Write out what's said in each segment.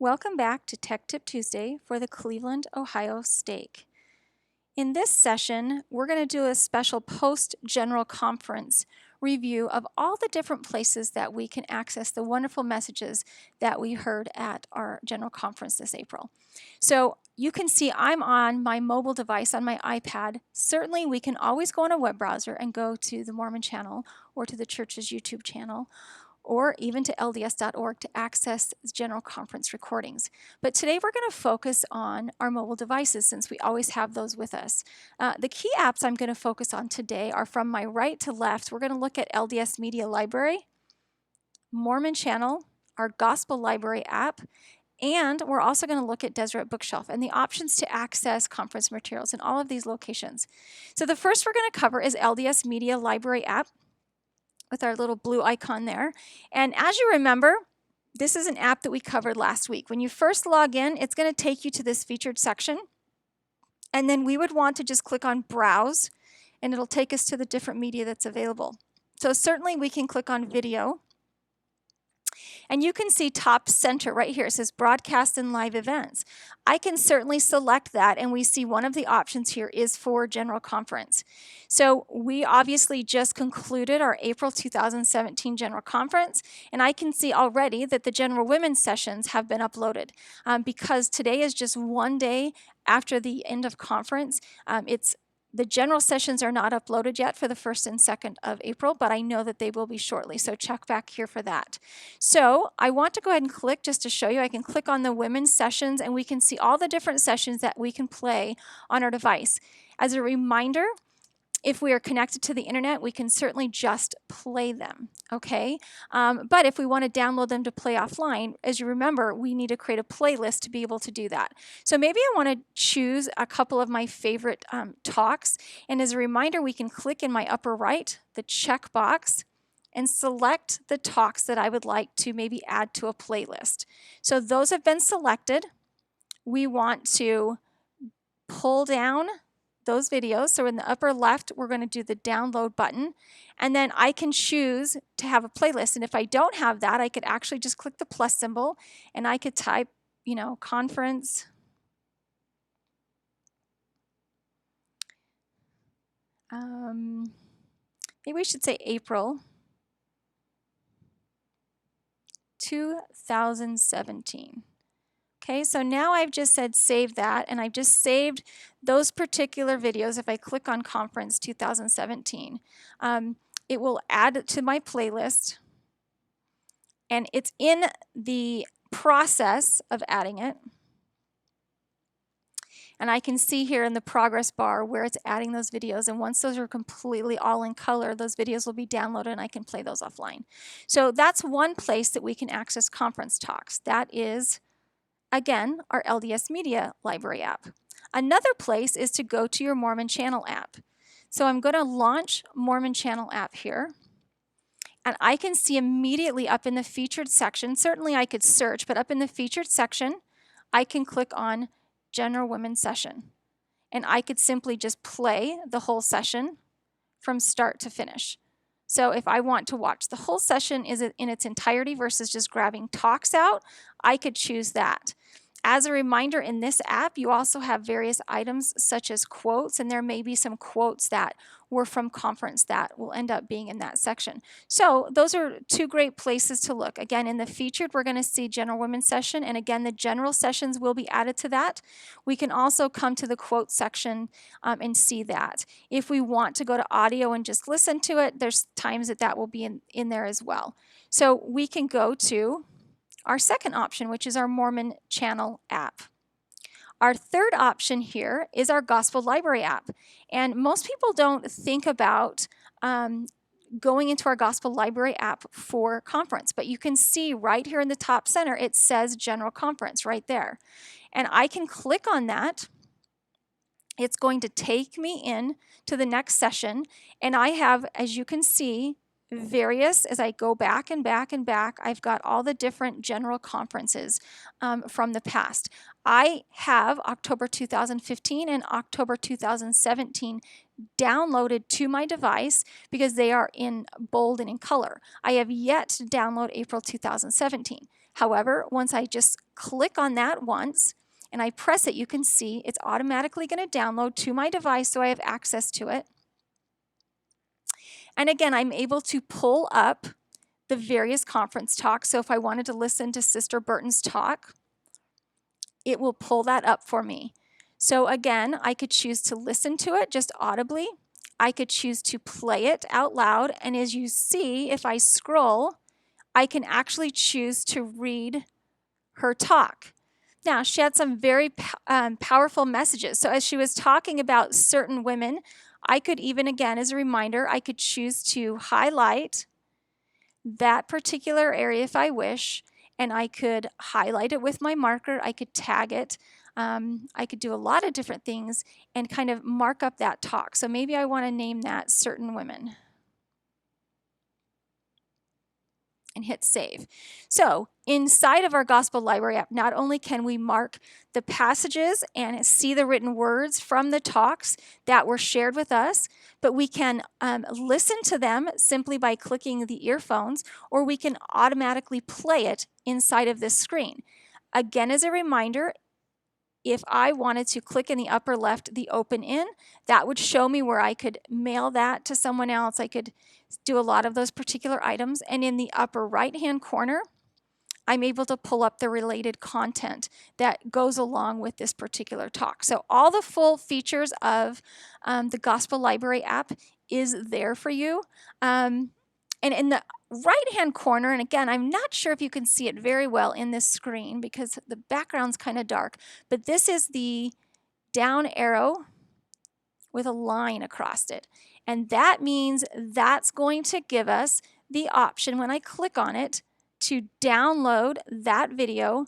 Welcome back to Tech Tip Tuesday for the Cleveland, Ohio Stake. In this session, we're going to do a special post-general conference review of all the different places that we can access the wonderful messages that we heard at our general conference this April. So you can see I'm on my mobile device on my iPad. Certainly we can always go on a web browser and go to the Mormon Channel or to the church's YouTube channel, or even to LDS.org to access general conference recordings. But today we're going to focus on our mobile devices since we always have those with us. The key apps I'm going to focus on today are from my right to left. We're going to look at LDS Media Library, Mormon Channel, our Gospel Library app, and we're also going to look at LDS Book Shelf and the options to access conference materials in all of these locations. So the first we're going to cover is LDS Media Library app, with our little blue icon there. And as you remember, this is an app that we covered last week. When you first log in, it's going to take you to this featured section. And then we would want to just click on Browse, and it'll take us to the different media that's available. So certainly we can click on Video. And you can see top center right here. It says Broadcast and Live Events. I can certainly select that, and we see one of the options here is for General Conference. So we obviously just concluded our April 2017 General Conference, and I can see already that the General Women's Sessions have been uploaded. Because today is just one day after the end of conference, the general sessions are not uploaded yet for the 1st and 2nd of April, but I know that they will be shortly, so check back here for that. So I want to go ahead and click just to show you. I can click on the women's sessions, and we can see all the different sessions that we can play on our device. As a reminder, if we are connected to the internet, we can certainly just play them, okay? But if we want to download them to play offline, as you remember, we need to create a playlist to be able to do that. So maybe I want to choose a couple of my favorite talks, and as a reminder, we can click in my upper right, the check box, and select the talks that I would like to maybe add to a playlist. So those have been selected. We want to pull down those videos. So in the upper left, we're going to do the download button, and then I can choose to have a playlist. And if I don't have that, I could actually just click the plus symbol, and I could type, conference. Maybe we should say April 2017. Okay, so now I've just said save that, and I've just saved those particular videos. If I click on Conference 2017, it will add it to my playlist, and it's in the process of adding it. And I can see here in the progress bar where it's adding those videos, and once those are completely all in color, those videos will be downloaded and I can play those offline. So that's one place that we can access conference talks. That is, again, our LDS Media Library app. Another place is to go to your Mormon Channel app. So I'm going to launch Mormon Channel app here. And I can see immediately up in the featured section, certainly I could search, but up in the featured section, I can click on General Women's Session. And I could simply just play the whole session from start to finish. So if I want to watch the whole session in its entirety versus just grabbing talks out, I could choose that. As a reminder, in this app, you also have various items such as quotes, and there may be some quotes that were from conference that will end up being in that section. So those are two great places to look. Again, in the featured, we're going to see General Women's Session, and again, the general sessions will be added to that. We can also come to the quote section and see that. If we want to go to audio and just listen to it, there's times that will be in there as well. So we can go to our second option, which is our Mormon Channel app. Our third option here is our Gospel Library app. And most people don't think about going into our Gospel Library app for conference, but you can see right here in the top center, it says General Conference right there. And I can click on that. It's going to take me in to the next session, and I have, as you can see, various, as I go back and back and back, I've got all the different general conferences from the past. I have October 2015 and October 2017 downloaded to my device because they are in bold and in color. I have yet to download April 2017. However, once I just click on that once and I press it, you can see it's automatically going to download to my device so I have access to it. And again, I'm able to pull up the various conference talks. So if I wanted to listen to Sister Burton's talk, it will pull that up for me. So again, I could choose to listen to it just audibly. I could choose to play it out loud. And as you see, if I scroll, I can actually choose to read her talk. Now, she had some very powerful messages. So as she was talking about certain women, I could even, again, as a reminder, I could choose to highlight that particular area if I wish, and I could highlight it with my marker. I could tag it. I could do a lot of different things and kind of mark up that talk. So maybe I want to name that certain women and hit save. So inside of our Gospel Library app, not only can we mark the passages and see the written words from the talks that were shared with us, but we can listen to them simply by clicking the earphones, or we can automatically play it inside of this screen. Again, as a reminder, if I wanted to click in the upper left, the open in, that would show me where I could mail that to someone else. I could do a lot of those particular items. And in the upper right-hand corner, I'm able to pull up the related content that goes along with this particular talk. So all the full features of the Gospel Library app is there for you. And in the right-hand corner, and again, I'm not sure if you can see it very well in this screen because the background's kind of dark, but this is the down arrow with a line across it. And that means that's going to give us the option when I click on it to download that video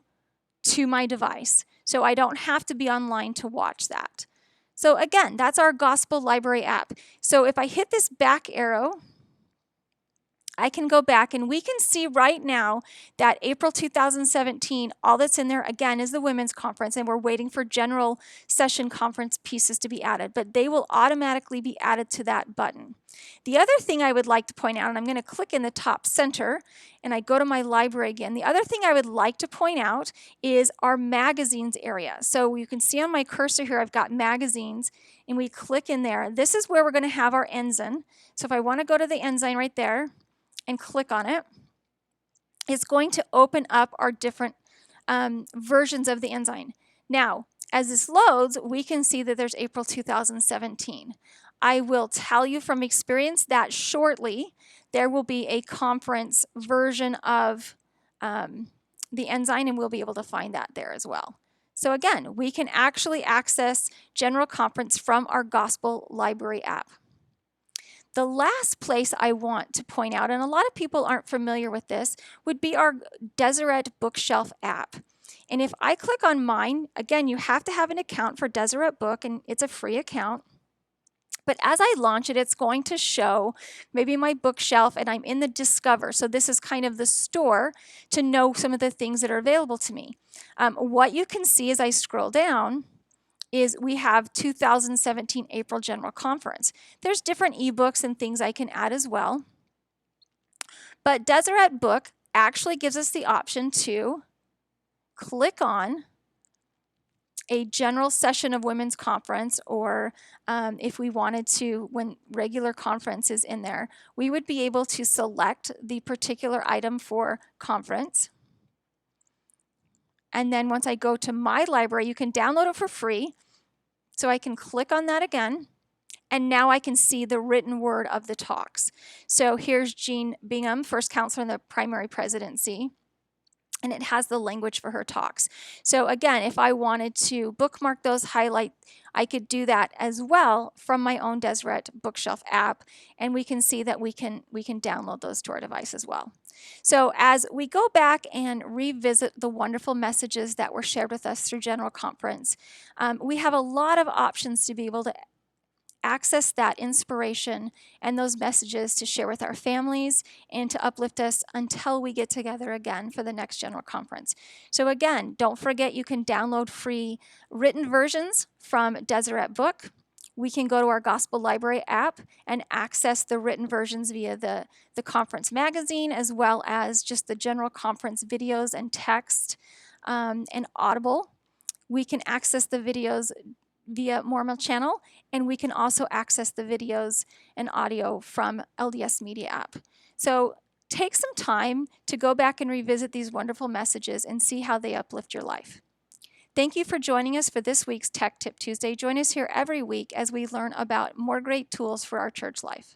to my device. So I don't have to be online to watch that. So again, that's our Gospel Library app. So if I hit this back arrow, I can go back and we can see right now that April 2017, all that's in there again is the women's conference, and we're waiting for general session conference pieces to be added, but they will automatically be added to that button. The other thing I would like to point out, and I'm going to click in the top center and I go to my library again. The other thing I would like to point out is our magazines area. So you can see on my cursor here, I've got magazines, and we click in there. This is where we're going to have our ensign. So if I want to go to the ensign right there, and click on it, it's going to open up our different versions of the ensign. Now, as this loads, we can see that there's April 2017. I will tell you from experience that shortly there will be a conference version of the ensign, and we'll be able to find that there as well. So again, we can actually access General Conference from our Gospel Library app. The last place I want to point out, and a lot of people aren't familiar with this, would be our Deseret Book Shelf app. And if I click on mine, again, you have to have an account for Deseret Book, and it's a free account. But as I launch it, it's going to show maybe my bookshelf, and I'm in the Discover. So this is kind of the store to know some of the things that are available to me. What you can see as I scroll down is we have 2017 April General Conference. There's different ebooks and things I can add as well. But Deseret Book actually gives us the option to click on a general session of women's conference, or if we wanted to, when regular conference is in there, we would be able to select the particular item for conference. And then once I go to my library, you can download it for free. So I can click on that again, and now I can see the written word of the talks. So here's Jean Bingham, first counselor in the primary presidency, and it has the language for her talks. So again, if I wanted to bookmark those, highlight, I could do that as well from my own Deseret Bookshelf app, and we can see that we can download those to our device as well. So as we go back and revisit the wonderful messages that were shared with us through General Conference, we have a lot of options to be able to access that inspiration and those messages to share with our families and to uplift us until we get together again for the next General Conference. So again, don't forget you can download free written versions from Deseret Book. We can go to our Gospel Library app and access the written versions via the conference magazine, as well as just the General Conference videos and text. and Audible. We can access the videos via Mormon Channel, and we can also access the videos and audio from LDS Media App. So take some time to go back and revisit these wonderful messages and see how they uplift your life. Thank you for joining us for this week's Tech Tip Tuesday. Join us here every week as we learn about more great tools for our church life.